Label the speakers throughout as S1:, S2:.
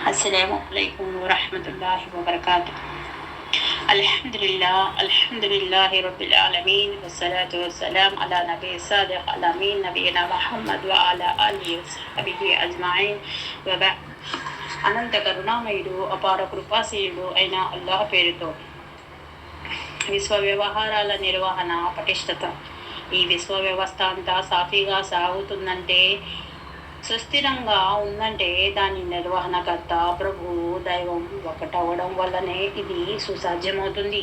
S1: अस्सलामुअलैकुम वरहमतुल्लाहि वबरकातुह। अल्हम्दुलिल्लाहि रब्बिल आलमीन वस्सलातु वस्सलाम अला नबी सादिक़ अमीन नबीना मुहम्मद व अला आलिहि वसहबिहि अजमाइन व बअद। అనంత కరుణామయుడు అపార కృపాశీలుడు అయిన అల్లాహ్ పేరుతో. విశ్వ వ్యవహారాల నిర్వహణ పటిష్టత. ఈ విశ్వ వ్యవస్థ అంతా సాఫీగా సాగుతుందంటే, సుస్థిరంగా ఉందంటే దాని నిర్వహణకర్త ప్రభువు దైవం ఒకటవడం వల్లనే ఇది సుసాధ్యమవుతుంది.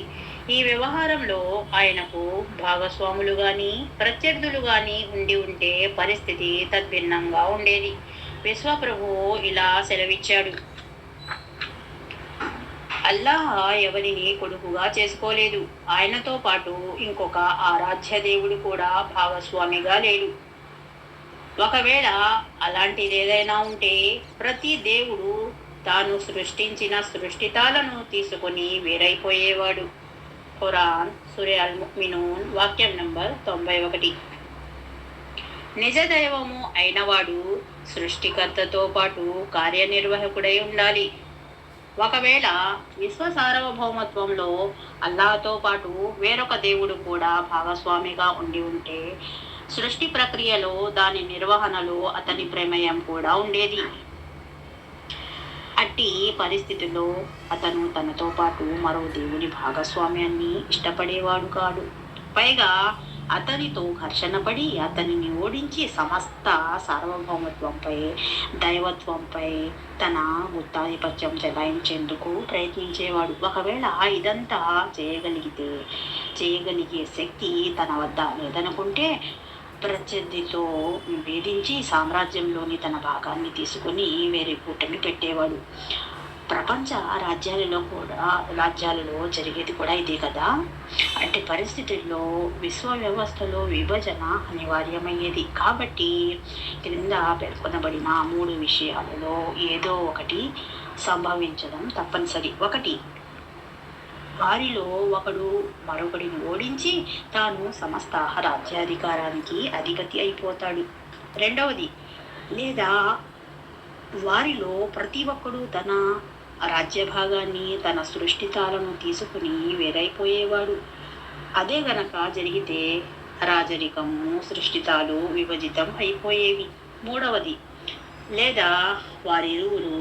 S1: ఈ వ్యవహారంలో ఆయనకు భాగస్వాములు కానీ ప్రత్యర్థులు కానీ ఉండి ఉంటే పరిస్థితి తద్భిన్నంగా ఉండేది. విశ్వప్రభువు ఇలా సెలవిచ్చాడు: అల్లాహ్ ఎవరిని కొడుకుగా చేసుకోలేదు. ఆయనతో పాటు ఇంకొక ఆరాధ్య దేవుడు కూడా భాగస్వామిగా లేడు. ఒకవేళ అలాంటిదేదైనా ఉంటే ప్రతి దేవుడు తాను సృష్టించిన సృష్టితాలను తీసుకొని వేరైపోయేవాడు. ఖురాన్ సూరా అల్ ముమినూన్ వాక్యం నంబర్ 91. నిజ దైవము అయినవాడు సృష్టికర్తతో పాటు కార్యనిర్వాహకుడై ఉండాలి. ఒకవేళ విశ్వ సార్వభౌమత్వంలో అల్లాహ్తో పాటు వేరొక దేవుడు కూడా భాగస్వామిగా ఉండి ఉంటే సృష్టి ప్రక్రియలో దాని నిర్వహణలో అతని ప్రమేయం కూడా ఉండేది. అట్టి పరిస్థితుల్లో అతను తనతో పాటు మరో దేవుని భాగస్వామ్యాన్ని ఇష్టపడేవాడు కాడు. పైగా అతనితో ఘర్షణ పడి అతనిని ఓడించి సమస్త సార్వభౌమత్వంపై దైవత్వంపై తన గుత్తాధిపత్యం చెలాయించేందుకు ప్రయత్నించేవాడు. ఒకవేళ ఇదంతా చేయగలిగే శక్తి తన వద్ద లేదనుకుంటే ప్రత్యర్థితో విభేదించి సామ్రాజ్యంలోని తన భాగాన్ని తీసుకుని వేరే కూటమి పెట్టేవాడు. ప్రపంచ రాజ్యాలలో జరిగేది కూడా ఇదే కదా. అంటే పరిస్థితుల్లో విశ్వ వ్యవస్థలో విభజన అనివార్యమయ్యేది. కాబట్టి క్రింద పేర్కొనబడిన 3 విషయాలలో ఏదో ఒకటి సంభవించడం తప్పనిసరి. 1, వారిలో ఒకడు మరొకడిని ఓడించి తాను సమస్త రాజ్యాధికారానికి అధిపతి అయిపోతాడు. 2వది, లేదా వారిలో ప్రతి ఒక్కడు తన రాజ్యభాగాన్ని తన సృష్టితాలను తీసుకుని వేరైపోయేవాడు. అదే గనక జరిగితే రాజరికము సృష్టితాలు విభజితం అయిపోయేవి. 3వది, లేదా వారిరువురు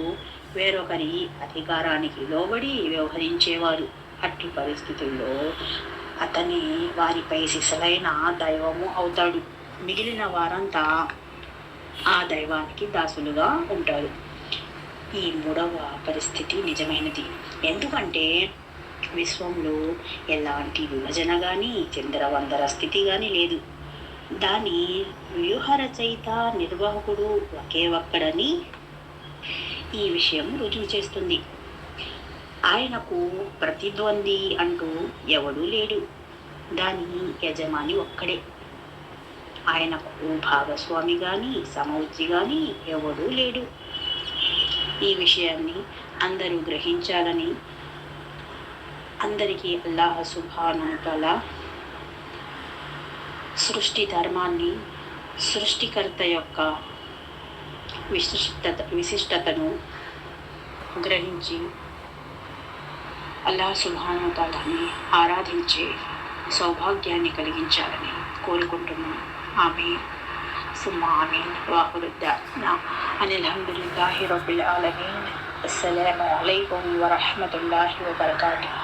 S1: వేరొకరి అధికారానికి లోబడి వ్యవహరించేవారు. అట్టి పరిస్థితుల్లో అతని వారిపై సిసలైన దైవము అవుతాడు. మిగిలిన వారంతా ఆ దైవానికి దాసులుగా ఉంటారు. ఈ 3వ పరిస్థితి నిజమైనది. ఎందుకంటే విశ్వంలో ఎలాంటి విభజన కానీ చంద్రవందర స్థితి కానీ లేదు. దాని వ్యూహరచయిత నిర్వాహకుడు ఒకే ఒక్కడని ఈ విషయం రుజువు చేస్తుంది. ఆయనకు ప్రతిద్వంది అంటూ ఎవడూ లేడు. దాని యజమాని ఒక్కడే. ఆయనకు భాగస్వామి కానీ సమవుజ్జి కానీ ఎవడూ లేడు. ఈ విషయాన్ని అందరూ గ్రహించాలని అందరికీ అల్లాహ్ సుబ్హానహు తఆలా సృష్టి ధర్మాన్ని, సృష్టికర్త యొక్క విశిష్టతను గ్రహించి అల్లాహ్ సుబ్హానహు తఆలాని ఆరాధించే సౌభాగ్యాన్ని కలిగించాలని కోరుకుంటున్నాను. ఆమీన్ సుమ్మా ఆమీన్. వాఖిరు దఅవానా అనిల్ హమ్దులిల్లాహి రబ్బిల్ ఆలమీన్. అస్సలాము అలైకుం వరహ్మతుల్లాహి వబరకాతుహ్.